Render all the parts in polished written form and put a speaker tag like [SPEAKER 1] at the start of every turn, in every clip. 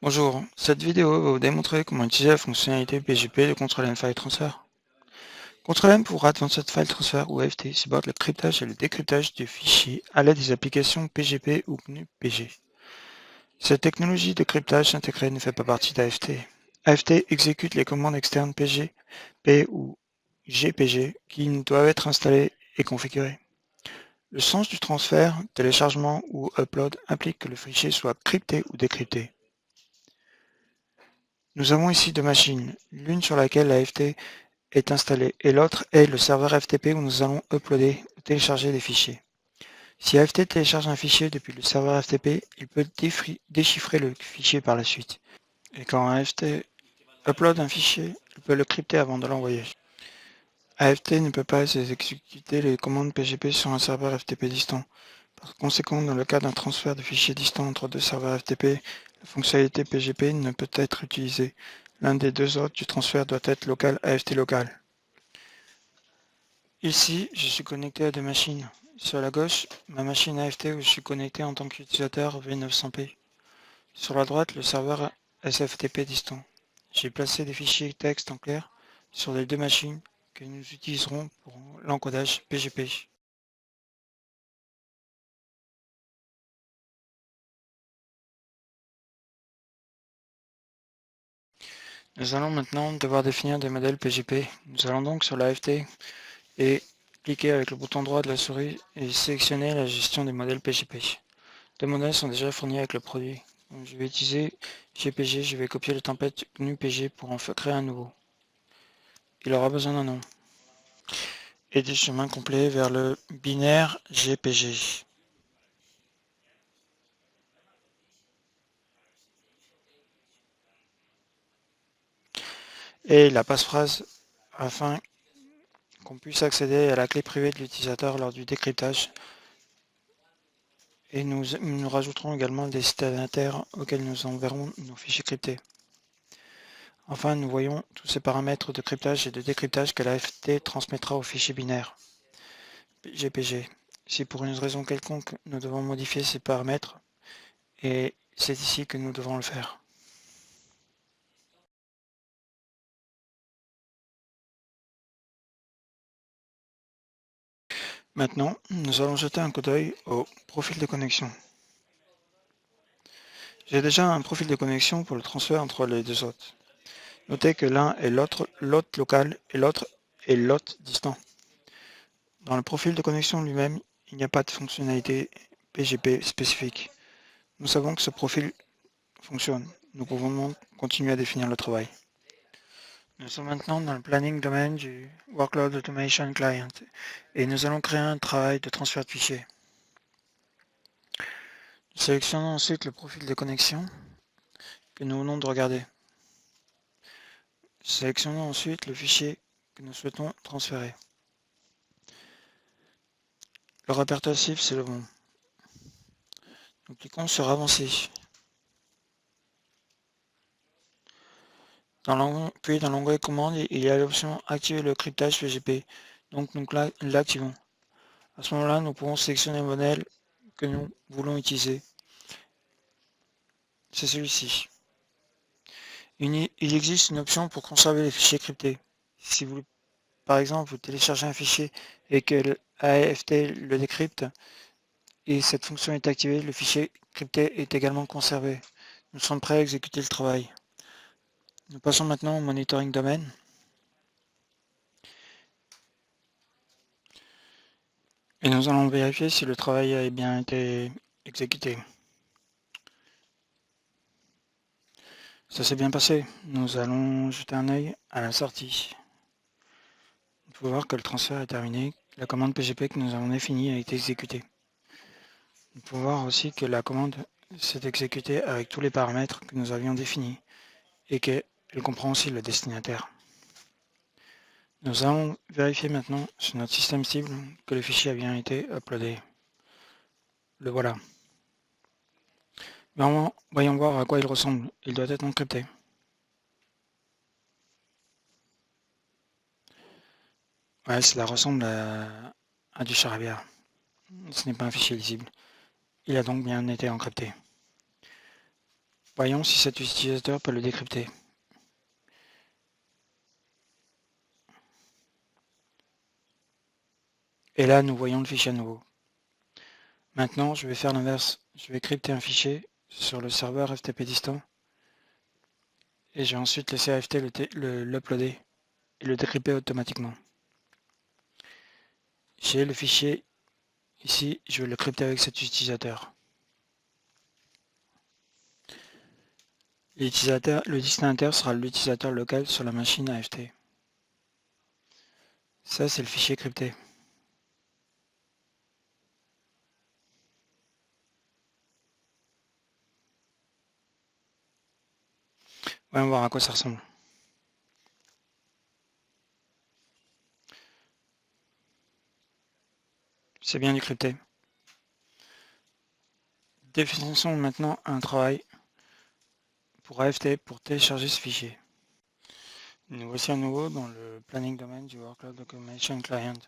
[SPEAKER 1] Bonjour, cette vidéo va vous démontrer comment utiliser la fonctionnalité PGP de Control M File Transfer. Control M pour Advanced File Transfer ou AFT supporte le cryptage et le décryptage du fichier à l'aide des applications PGP ou GNU-PG. Cette technologie de cryptage intégrée ne fait pas partie d'AFT. AFT exécute les commandes externes PGP ou GPG qui doivent être installées et configurées. Le sens du transfert, téléchargement ou upload implique que le fichier soit crypté ou décrypté. Nous avons ici deux machines, l'une sur laquelle la FT est installée et l'autre est le serveur FTP où nous allons uploader ou télécharger des fichiers. Si AFT télécharge un fichier depuis le serveur FTP, il peut déchiffrer le fichier par la suite. Et quand AFT upload un fichier, il peut le crypter avant de l'envoyer. AFT ne peut pas exécuter les commandes PGP sur un serveur FTP distant. Par conséquent, dans le cas d'un transfert de fichiers distants entre deux serveurs FTP, la fonctionnalité PGP ne peut être utilisée. L'un des deux autres du transfert doit être local AFT local. Ici, je suis connecté à deux machines. Sur la gauche, ma machine AFT où je suis connecté en tant qu'utilisateur V900p. Sur la droite, le serveur SFTP distant. J'ai placé des fichiers texte en clair sur les deux machines que nous utiliserons pour l'encodage PGP. Nous allons maintenant devoir définir des modèles PGP. Nous allons donc sur l'AFT et cliquer avec le bouton droit de la souris et sélectionner la gestion des modèles PGP. Deux modèles sont déjà fournis avec le produit. Donc, je vais utiliser GPG, je vais copier le template GNU-PG pour en créer un nouveau. Il aura besoin d'un nom. Et des chemins complets vers le binaire GPG. Et la passphrase afin qu'on puisse accéder à la clé privée de l'utilisateur lors du décryptage. Et nous rajouterons également des destinataires auxquels nous enverrons nos fichiers cryptés. Enfin, nous voyons tous ces paramètres de cryptage et de décryptage que l'AFT transmettra au fichier binaire GPG. Si pour une raison quelconque nous devons modifier ces paramètres, et c'est ici que nous devons le faire. Maintenant, nous allons jeter un coup d'œil au profil de connexion. J'ai déjà un profil de connexion pour le transfert entre les deux hôtes. Notez que l'un est l'hôte local et l'autre est l'hôte distant. Dans le profil de connexion lui-même, il n'y a pas de fonctionnalité PGP spécifique. Nous savons que ce profil fonctionne. Nous pouvons donc continuer à définir le travail. Nous sommes maintenant dans le planning domaine du Workload Automation Client et nous allons créer un travail de transfert de fichiers. Nous sélectionnons ensuite le profil de connexion que nous venons de regarder. Sélectionnons ensuite le fichier que nous souhaitons transférer. Le répertoire cible, c'est le bon. Nous cliquons sur Avancer. Puis dans l'onglet Commande, il y a l'option Activer le cryptage PGP. Donc nous l'activons. À ce moment-là, nous pouvons sélectionner le modèle que nous voulons utiliser. C'est celui-ci. Il existe une option pour conserver les fichiers cryptés. Si vous, par exemple, vous téléchargez un fichier et que l'AFT le décrypte, et cette fonction est activée, le fichier crypté est également conservé. Nous sommes prêts à exécuter le travail. Nous passons maintenant au monitoring domaine. Et nous allons vérifier si le travail a bien été exécuté. Ça s'est bien passé. Nous allons jeter un œil à la sortie. Vous pouvez voir que le transfert est terminé. La commande PGP que nous avons définie a été exécutée. Vous pouvez voir aussi que la commande s'est exécutée avec tous les paramètres que nous avions définis et qu'elle comprend aussi le destinataire. Nous allons vérifier maintenant sur notre système cible que le fichier a bien été uploadé. Le voilà. Voyons voir à quoi il ressemble. Il doit être encrypté. Ouais, cela ressemble à du charabia. Ce n'est pas un fichier lisible. Il a donc bien été encrypté. Voyons si cet utilisateur peut le décrypter. Et là, nous voyons le fichier à nouveau. Maintenant, je vais faire l'inverse. Je vais crypter un fichier sur le serveur FTP distant et je vais ensuite laisser AFT l'uploader et le décrypter automatiquement. J'ai le fichier ici, je vais le crypter avec cet utilisateur. Le destinataire sera l'utilisateur local sur la machine AFT. Ça, c'est le fichier crypté. Voyons voir à quoi ça ressemble. C'est bien du crypté. Définissons maintenant un travail pour AFT pour télécharger ce fichier. Nous voici à nouveau dans le planning domaine du Workload Automation Client.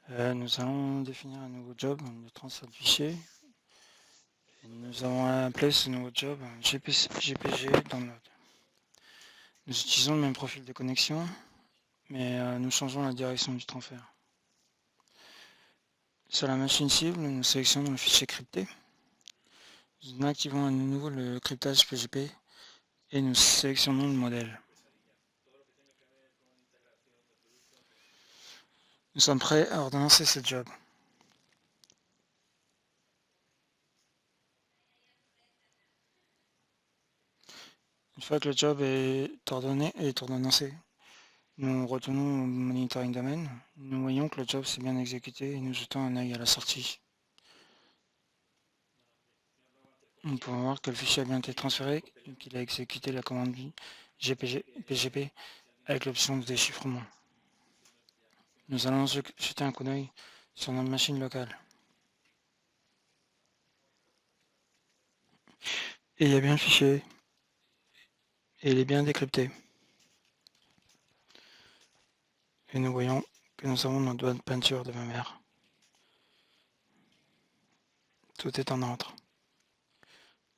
[SPEAKER 1] Nous allons définir un nouveau job de transfert de fichiers. Et nous avons appelé ce nouveau job GPG Download. Nous utilisons le même profil de connexion, mais nous changeons la direction du transfert. Sur la machine cible, nous sélectionnons le fichier crypté. Nous activons à nouveau le cryptage PGP et nous sélectionnons le modèle. Nous sommes prêts à ordonnancer ce job. Une fois que le job est ordonnancé, nous retournons au monitoring domaine. Nous voyons que le job s'est bien exécuté et nous jetons un œil à la sortie. Nous pouvons voir que le fichier a bien été transféré et qu'il a exécuté la commande PGP avec l'option de déchiffrement. Nous allons jeter un coup d'œil sur notre machine locale. Et il y a bien le fichier. Et il est bien décrypté. Et nous voyons que nous avons notre doigt de peinture de ma mère. Tout est en ordre.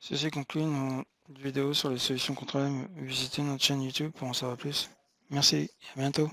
[SPEAKER 1] Ceci conclut nos vidéos sur les solutions contre-M. Visitez notre chaîne YouTube pour en savoir plus. Merci et à bientôt.